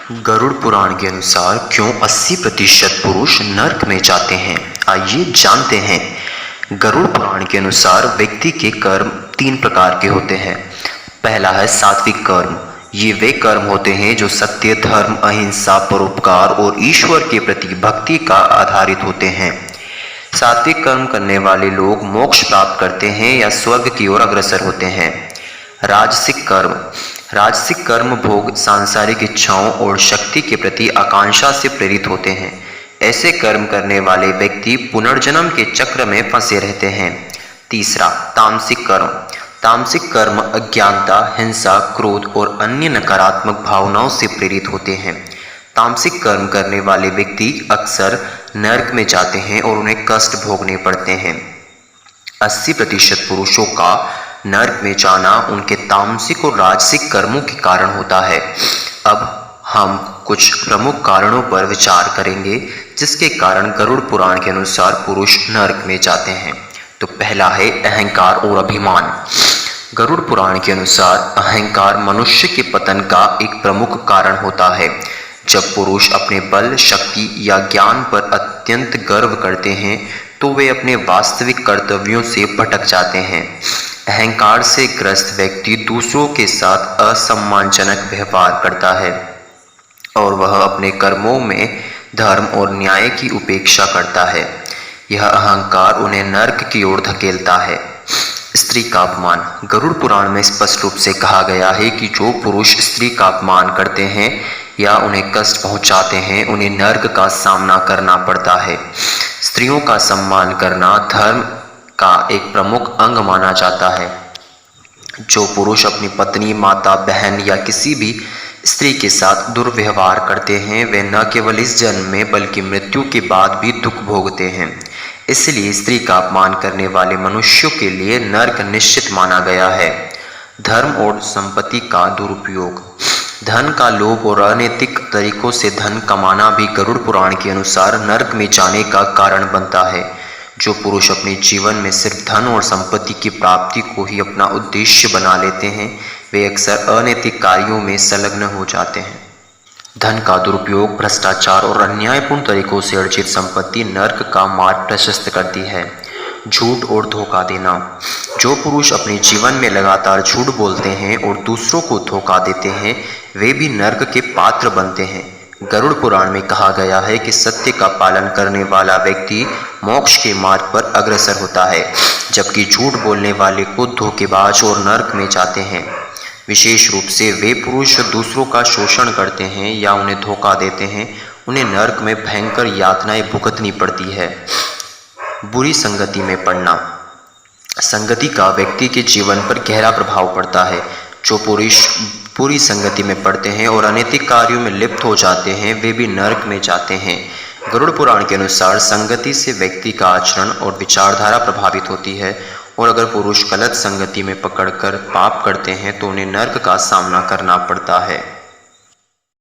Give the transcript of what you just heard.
गरुड़ पुराण के अनुसार क्यों 80% पुरुष नर्क में जाते हैं, आइए जानते हैं। गरुड़ पुराण के अनुसार व्यक्ति के कर्म 3 प्रकार के होते हैं। पहला है सात्विक कर्म। ये वे कर्म होते हैं जो सत्य, धर्म, अहिंसा, परोपकार और ईश्वर के प्रति भक्ति का आधारित होते हैं। सात्विक कर्म करने वाले लोग मोक्ष प्राप्त करते हैं या स्वर्ग की ओर अग्रसर होते हैं। राजसिक कर्म। राजसिक कर्म भोग, सांसारिक इच्छाओं और शक्ति के प्रति आकांक्षा से प्रेरित होते हैं। ऐसे कर्म करने वाले व्यक्ति पुनर्जन्म के चक्र में फंसे रहते हैं। तीसरा, तामसिक कर्म। तामसिक कर्म अज्ञानता, हिंसा, क्रोध और अन्य नकारात्मक भावनाओं से प्रेरित होते हैं। तामसिक कर्म करने वाले व्यक्ति अक्सर नरक में जाते हैं और उन्हें कष्ट भोगने पड़ते हैं। 80% पुरुषों का नरक में जाना उनके तामसिक और राजसिक कर्मों के कारण होता है। अब हम कुछ प्रमुख कारणों पर विचार करेंगे जिसके कारण गरुड़ पुराण के अनुसार पुरुष नरक में जाते हैं। तो पहला है अहंकार और अभिमान। गरुड़ पुराण के अनुसार अहंकार मनुष्य के पतन का एक प्रमुख कारण होता है। जब पुरुष अपने बल, शक्ति या ज्ञान पर अत्यंत गर्व करते हैं तो वे अपने वास्तविक कर्तव्यों से भटक जाते हैं। अहंकार से ग्रस्त व्यक्ति दूसरों के साथ असम्मानजनक व्यवहार करता है और वह अपने कर्मों में धर्म और न्याय की उपेक्षा करता है। यह अहंकार उन्हें नरक की ओर धकेलता है। स्त्री का अपमान। गरुड़ पुराण में स्पष्ट रूप से कहा गया है कि जो पुरुष स्त्री का अपमान करते हैं या उन्हें कष्ट पहुंचाते हैं उन्हें नरक का सामना करना पड़ता है। स्त्रियों का सम्मान करना धर्म का एक प्रमुख अंग माना जाता है। जो पुरुष अपनी पत्नी, माता, बहन या किसी भी स्त्री के साथ दुर्व्यवहार करते हैं वे न केवल इस जन्म में बल्कि मृत्यु के बाद भी दुख भोगते हैं। इसलिए स्त्री का अपमान करने वाले मनुष्यों के लिए नरक निश्चित माना गया है। धर्म और संपत्ति का दुरुपयोग। धन का लोभ और अनैतिक तरीकों से धन कमाना भी गरुड़ पुराण के अनुसार नरक में जाने का कारण बनता है। जो पुरुष अपने जीवन में सिर्फ धन और संपत्ति की प्राप्ति को ही अपना उद्देश्य बना लेते हैं वे अक्सर अनैतिक कार्यों में संलग्न हो जाते हैं। धन का दुरुपयोग, भ्रष्टाचार और अन्यायपूर्ण तरीकों से अर्जित संपत्ति नरक का मार्ग प्रशस्त करती है। झूठ और धोखा देना। जो पुरुष अपने जीवन में लगातार झूठ बोलते हैं और दूसरों को धोखा देते हैं वे भी नरक के पात्र बनते हैं। गरुड़ पुराण में कहा गया है कि सत्य का पालन करने वाला व्यक्ति मोक्ष के मार्ग पर अग्रसर होता है, जबकि झूठ बोलने वाले को धोखेबाज और नरक में जाते हैं। विशेष रूप से वे पुरुष दूसरों का शोषण करते हैं या उन्हें धोखा देते हैं उन्हें नरक में भयंकर यातनाएं भुगतनी पड़ती है। बुरी संगति में पड़ना। संगति का व्यक्ति के जीवन पर गहरा प्रभाव पड़ता है। जो पुरुष बुरी संगति में पड़ते हैं और अनैतिक कार्यों में लिप्त हो जाते हैं वे भी नरक में जाते हैं। गरुड़ पुराण के अनुसार संगति से व्यक्ति का आचरण और विचारधारा प्रभावित होती है और अगर पुरुष गलत संगति में पकड़कर पाप करते हैं तो उन्हें नरक का सामना करना पड़ता है।